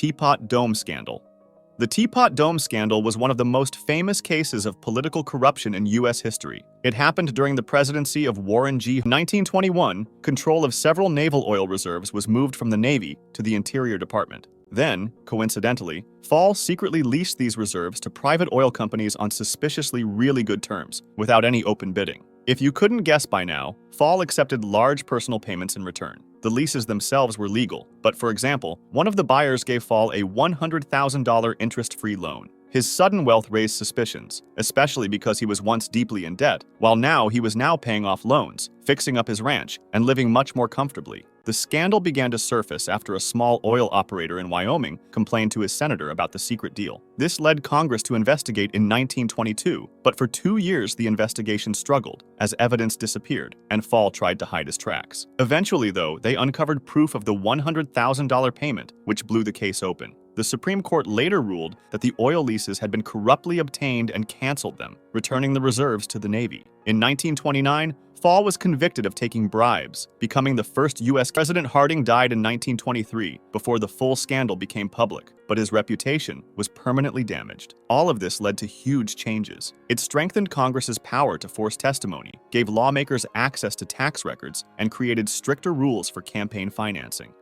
Teapot Dome Scandal. The Teapot Dome scandal was one of the most famous cases of political corruption in U.S. history. It happened during the presidency of Warren G. In 1921, control of several naval oil reserves was moved from the Navy to the Interior Department. Then, coincidentally, Fall secretly leased these reserves to private oil companies on suspiciously really good terms, without any open bidding. If you couldn't guess by now, Fall accepted large personal payments in return. The leases themselves were legal, but for example, one of the buyers gave Fall a $100,000 interest-free loan. His sudden wealth raised suspicions, especially because he was once deeply in debt, while he was paying off loans, fixing up his ranch, and living much more comfortably. The scandal began to surface after a small oil operator in Wyoming complained to his senator about the secret deal. This led Congress to investigate in 1922, but for 2 years the investigation struggled, as evidence disappeared, and Fall tried to hide his tracks. Eventually, though, they uncovered proof of the $100,000 payment, which blew the case open. The Supreme Court later ruled that the oil leases had been corruptly obtained and canceled them, returning the reserves to the Navy. In 1929, Fall was convicted of taking bribes, becoming the first U.S. President. Harding died in 1923 before the full scandal became public, but his reputation was permanently damaged. All of this led to huge changes. It strengthened Congress's power to force testimony, gave lawmakers access to tax records, and created stricter rules for campaign financing.